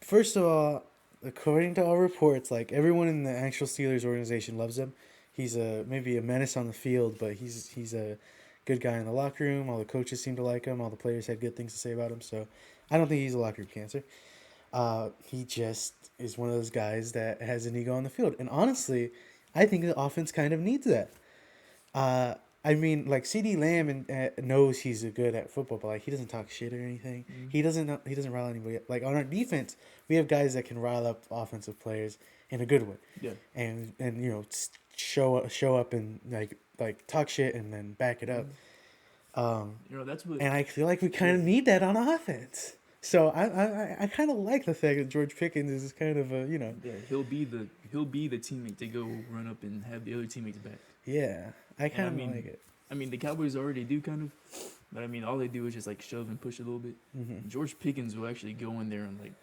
First of all, according to all reports, like everyone in the actual Steelers organization loves him. He's maybe a menace on the field, but he's a good guy in the locker room. All the coaches seem to like him. All the players had good things to say about him. So I don't think he's a locker room cancer. He just is one of those guys that has an ego on the field. And honestly, I think the offense kind of needs that. I mean, like CD Lamb knows he's good at football, but like he doesn't talk shit or anything. He doesn't rile anybody up. Like on our defense, we have guys that can rile up offensive players in a good way. Yeah. And you know, show up and like talk shit and then back it up. You know, that's what. And I feel like we kind of need that on offense. So I kind of like the fact that George Pickens is kind of a, you know. Yeah, he'll be the teammate to go run up and have the other teammates back. Yeah, I kind of like it. I mean, the Cowboys already do kind of, but I mean, all they do is just like shove and push a little bit. George Pickens will actually go in there and like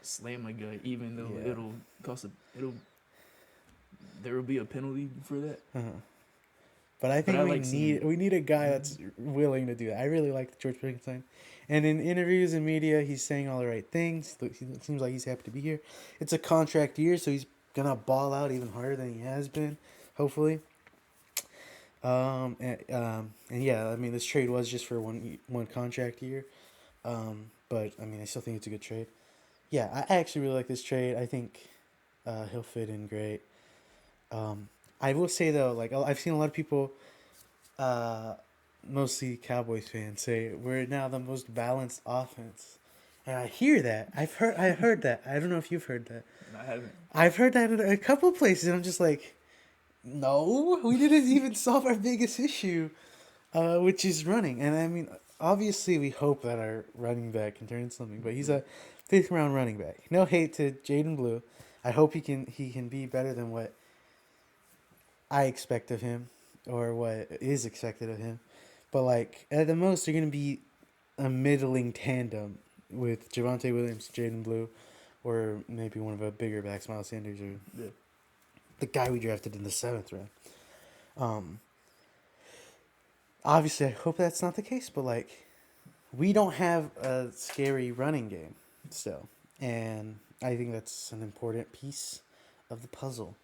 slam a guy, even though it'll cost there will be a penalty for that. But I think we need a guy that's willing to do that. I really like the George Pickens thing. And in interviews and media, he's saying all the right things. It seems like he's happy to be here. It's a contract year, so he's going to ball out even harder than he has been, hopefully. And yeah, I mean, this trade was just for one contract year. But, I mean, I still think it's a good trade. Yeah, I actually really like this trade. I think he'll fit in great. I will say, though, like, I've seen a lot of people, mostly Cowboys fans, say we're now the most balanced offense. And I hear that. I heard that. I don't know if you've heard that. I haven't. I've heard that in a couple of places, and I'm just like, no, we didn't even solve our biggest issue, which is running. And, I mean, obviously we hope that our running back can turn into something, but he's a 5th-round running back. No hate to Jaden Blue. I hope he can be better than what I expect of him or what is expected of him. But, like, at the most, they're going to be a middling tandem with Javonte Williams, Jaden Blue, or maybe one of the bigger backs, Miles Sanders, or the guy we drafted in the 7th round. Obviously, I hope that's not the case, but, like, we don't have a scary running game still. And I think that's an important piece of the puzzle,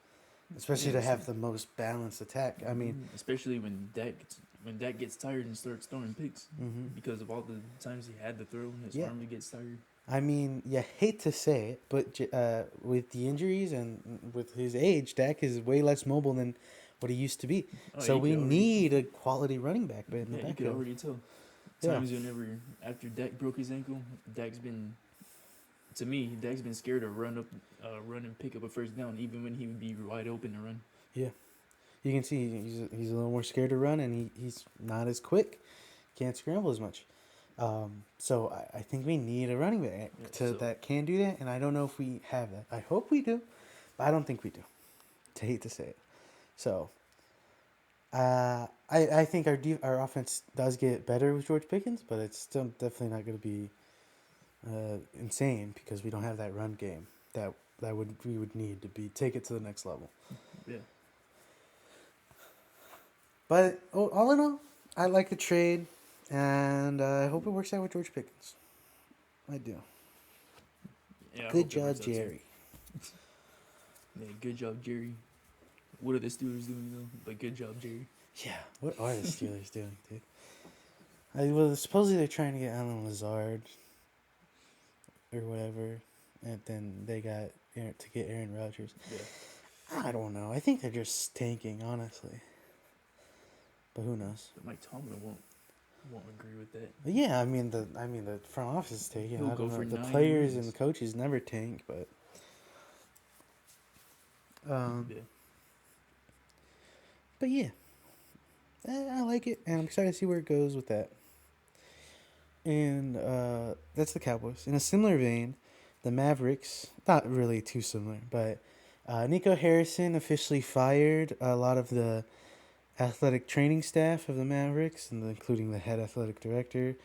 especially Yeah, to have the most balanced attack. I mean, especially when Dak gets tired and starts throwing picks hmm because of all the times he had to throw, his yeah. arm gets tired. I mean, you hate to say it, but with the injuries and with his age, Dak is way less mobile than what he used to be. Oh, So you we could already, need a quality running back in the yeah, you could backfield. already tell. Yeah, Times whenever after Dak broke his ankle, Dak's been to me, Dak's been scared to run and pick up a first down, even when he would be wide open to run. yeah. You can see he's a little more scared to run, and he's not as quick. Can't scramble as much. So I think we need a running back Yeah, that can do that, and I don't know if we have that. I hope we do, but I don't think we do. To hate to say it. So I think our offense does get better with George Pickens, but it's still definitely not going to be insane because we don't have that run game that we would need to be take it to the next level. yeah, But all in all, I like the trade, and I hope it works out with George Pickens. I do. yeah. I Good hope it job, works out too. Jerry. Yeah, good job, Jerry. What are the Steelers doing though? But good job, Jerry. Yeah, what are the Steelers doing, dude? Well, supposedly they're trying to get Alan Lazard or whatever, and then they got to get Aaron Rodgers. Yeah, I don't know. I think they're just tanking, honestly. But who knows? but Mike Tomlin won't agree with that. But yeah, I mean the front office is tanking. He'll I don't go know. for The 9 players and wins. the coaches never tank, but Yeah, but yeah, I like it, and I'm excited to see where it goes with that. And that's the Cowboys. In a similar vein, the Mavericks, not really too similar, but Nico Harrison officially fired a lot of the athletic training staff of the Mavericks, and including the head athletic director,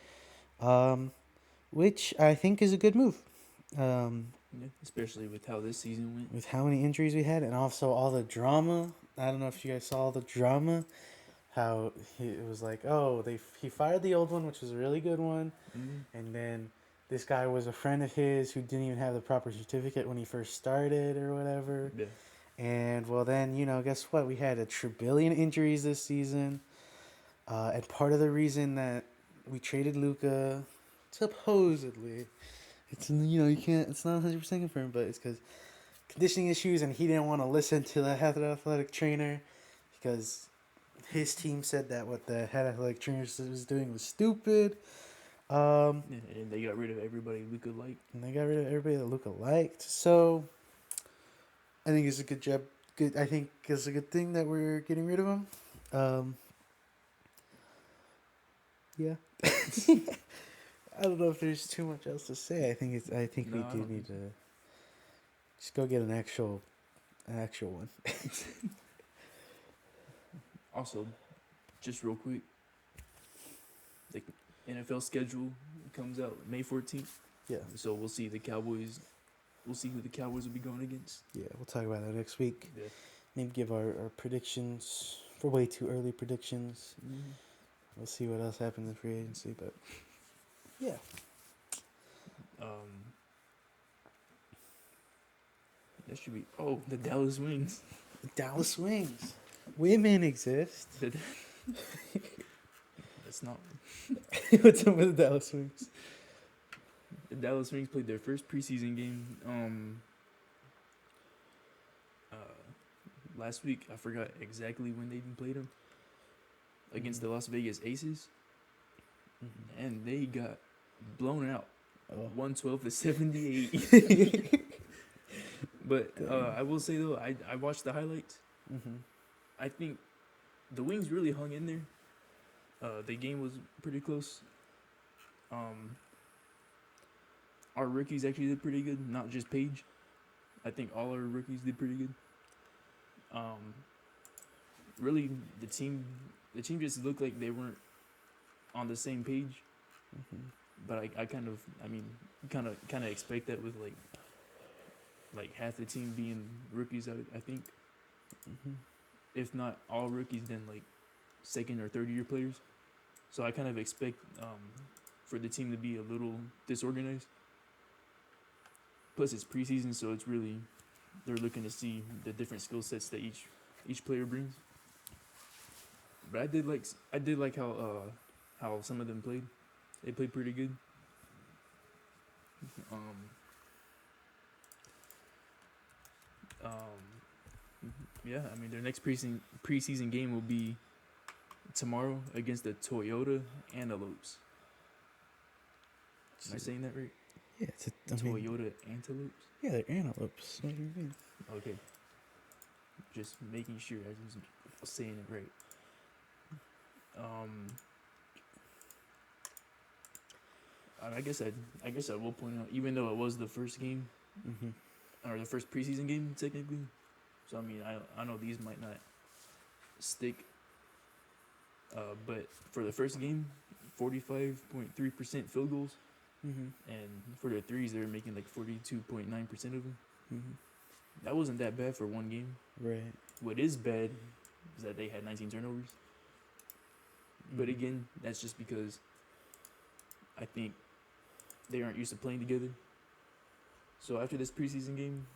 which I think is a good move. yeah. Especially with how this season went. With how many injuries we had, and also all the drama. I don't know if you guys saw the drama. How it was like, oh, he fired the old one, which was a really good one, and then this guy was a friend of his who didn't even have the proper certificate when he first started or whatever. Yeah, And well, then guess what? We had a trillion injuries this season, and part of the reason that we traded Luka, supposedly, it's you can't. It's not 100% confirmed, but it's because conditioning issues, and he didn't want to listen to the head athletic trainer because his team said that what the head athletic trainer was doing was stupid. yeah, and they got rid of everybody Luka liked. And they got rid of everybody that Luka liked. So I think it's a good job. Good. I think it's a good thing that we're getting rid of him. Yeah. I don't know if there's too much else to say. I think No, I we do don't need think to just go get an actual one. Also, just real quick, the NFL schedule comes out May 14th. Yeah. So we'll see the Cowboys. We'll see who the Cowboys will be going against. Yeah, we'll talk about that next week. Yeah. Maybe give our predictions for way too early predictions. We'll see what else happens in free agency, but yeah. That should be. Oh, the Dallas Wings. The Dallas Wings. Women exist. That's not. What's up with the Dallas Wings? The Dallas Wings played their first preseason game. Last week, I forgot exactly when they even played them. Against the Las Vegas Aces, and they got blown out, 112-78. But I will say though, I watched the highlights. I think the Wings really hung in there. The game was pretty close. Our rookies actually did pretty good, not just Paige. I think all our rookies did pretty good. Really, the team just looked like they weren't on the same page. But I kind of expect that with like half the team being rookies. I think, if not all rookies, then like second or third year players. So I kind of expect for the team to be a little disorganized. Plus, it's preseason, so it's really they're looking to see the different skill sets that each player brings. But I did like how some of them played. They played pretty good. Um, yeah, I mean their next preseason game will be tomorrow against the Toyota Antelopes. Am I saying that right? Yeah, Toyota Antelopes. Yeah, they're antelopes. What do you mean? Okay, just making sure I was saying it right. I guess I will point out, even though it was the first game, or the first preseason game technically. So I mean, I know these might not stick, but for the first game, 45.3% field goals, and for their threes, they were making like 42.9% of them. That wasn't that bad for one game. Right. What is bad is that they had 19 turnovers. But again, that's just because I think they aren't used to playing together. So after this preseason game,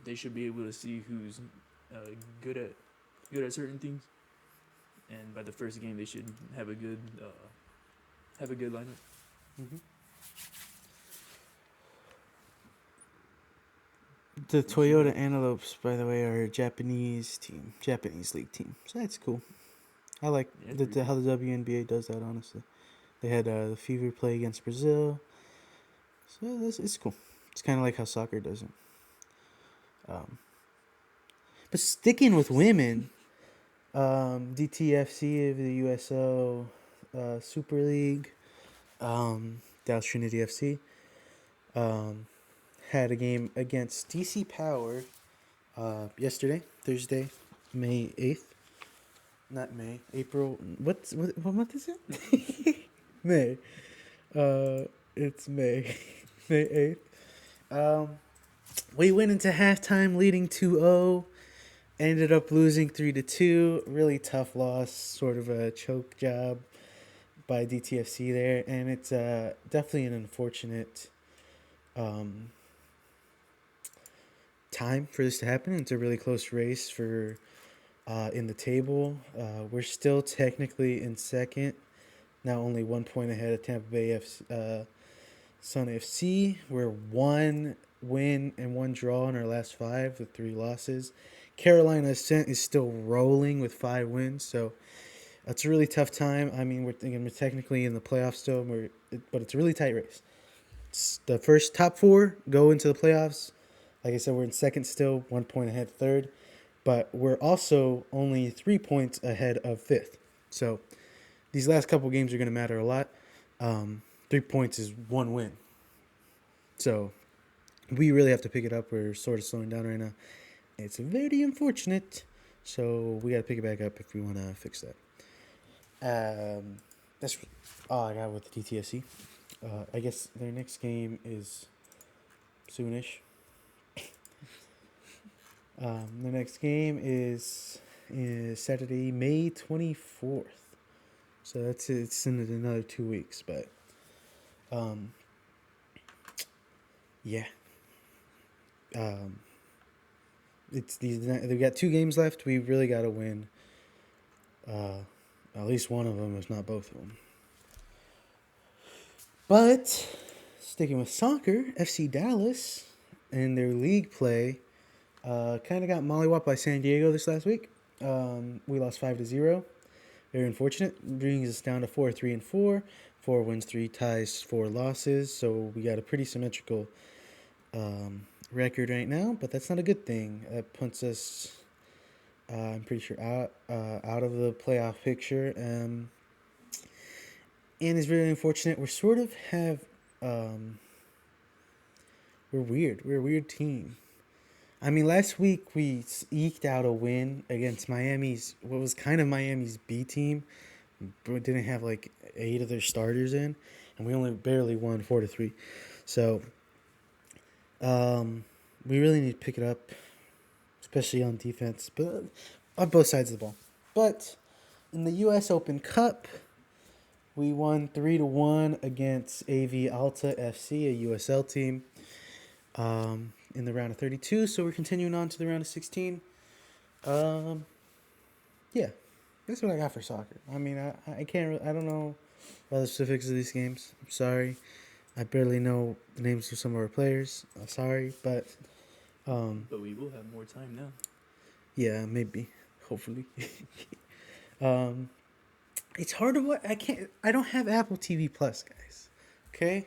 they should be able to see who's good at certain things, and by the first game, they should have a good lineup. The Toyota Antelopes, by the way, are a Japanese league team. So that's cool. I like how the WNBA does that, honestly. They had the Fever play against Brazil. So it's cool. It's kind of like how soccer does it. But sticking with women, DTFC of the USO Super League, Dallas Trinity FC, had a game against DC Power yesterday, Thursday, May 8th. Not May, April. What month is it? May. It's May. May 8th. We went into halftime leading 2-0. Ended up losing 3-2. Really tough loss, sort of a choke job by DTFC there, and it's definitely an unfortunate time for this to happen. It's a really close race for in the table. We're still technically in second, now only 1 point ahead of Tampa Bay Sun FC. We're 1 win and 1 draw in our last 5 with 3 losses. Carolina Ascent is still rolling with 5 wins, so it's a really tough time. I mean, we're technically in the playoffs still, but it's a really tight race. It's the first top 4 go into the playoffs. Like I said, we're in second still, 1 point ahead third, but we're also only 3 points ahead of fifth. So these last couple games are going to matter a lot. 3 points is 1 win. So we really have to pick it up. We're sort of slowing down right now. It's very unfortunate. So we got to pick it back up if we want to fix that. That's all I got with the DTSC. I guess their next game is soonish. The next game is Saturday, May 24th. So it's in another 2 weeks, but yeah. They've got 2 games left. We really got to win at least one of them, if not both of them. But sticking with soccer, FC Dallas and their league play kind of got mollywopped by San Diego this last week. We lost 5-0. Very unfortunate. Brings us down to 4-3-4. 4 wins, 3 ties, 4 losses. So we got a pretty symmetrical record right now, but that's not a good thing. That puts us, I'm pretty sure, out of the playoff picture. And it's really unfortunate. We sort of have, we're weird. We're a weird team. I mean, last week we eked out a win against what was kind of Miami's B team, but didn't have like 8 of their starters in, and we only barely won 4-3. So, we really need to pick it up, especially on defense, but on both sides of the ball. But in the U.S. Open Cup, we won 3-1 against AV Alta FC, a USL team. in the round of 32. So we're continuing on to the round of 16. Yeah, that's what I got for soccer. I mean, I can't really, I don't know all the specifics of these games. I'm sorry. I barely know the names of some of our players. I'm sorry, but But we will have more time now. yeah, maybe, hopefully. um, it's hard to watch. I don't have Apple TV Plus, guys. Okay,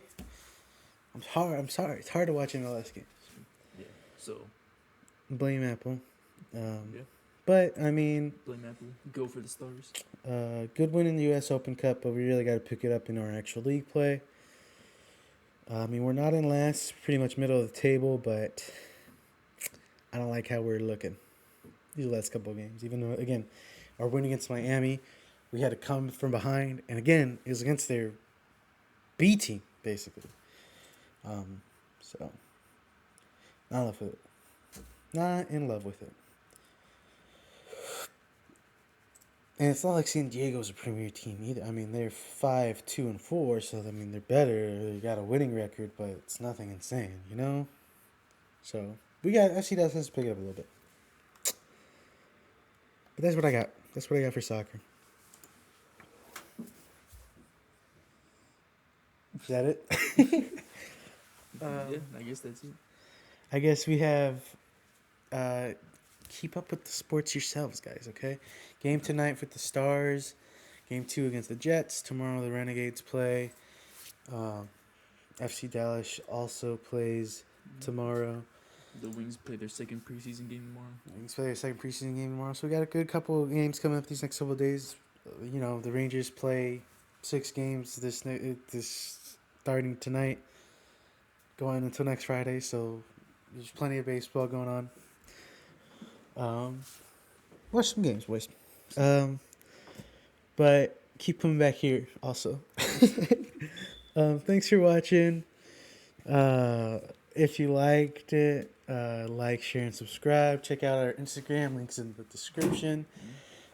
I'm sorry. It's hard to watch MLS games. Yeah. So. Blame Apple. Yeah. But I mean, Blame Apple. Go for the stars. good win in the U.S. Open Cup, but we really got to pick it up in our actual league play. I mean, we're not in last, pretty much middle of the table, but I don't like how we're looking these last couple of games. Even though, again, our win against Miami, we had to come from behind, and again, it was against their B team, basically. So, not in love with it. Not in love with it. And it's not like San Diego's a premier team either. I mean, they're 5-2-4, so I mean they're better. They got a winning record, but it's nothing insane, you know. So we got FC Dallas has to pick it up a little bit. But that's what I got. That's what I got for soccer. Is that it? Yeah, I guess that's it. I guess we have. Keep up with the sports yourselves, guys. Okay. Game tonight with the Stars. Game 2 against the Jets. Tomorrow the Renegades play. FC Dallas also plays tomorrow. The Wings play their second preseason game tomorrow. Wings play their second preseason game tomorrow. So we got a good couple of games coming up these next couple of days. You know, the Rangers play 6 games this starting tonight, going until next Friday. So there's plenty of baseball going on. Watch some games, boys. But keep coming back here also. Thanks for watching. If you liked it, like, share, and subscribe. Check out our Instagram. Links in the description.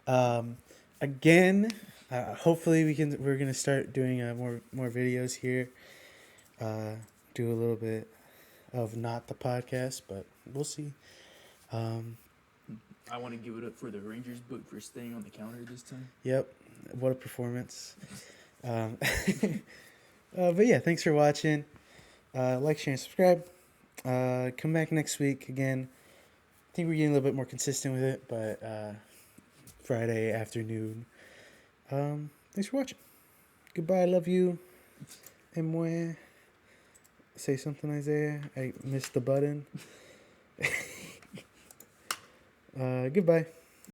Again, hopefully we're gonna start doing more videos here. Do a little bit of not the podcast, but we'll see. I want to give it up for the Rangers book for staying on the counter this time. Yep, what a performance. But yeah, thanks for watching. Like, share, and subscribe. Come back next week again. I think we're getting a little bit more consistent with it, but Friday afternoon. Thanks for watching. Goodbye, I love you. And moi. Say something, Isaiah. I missed the button. Goodbye.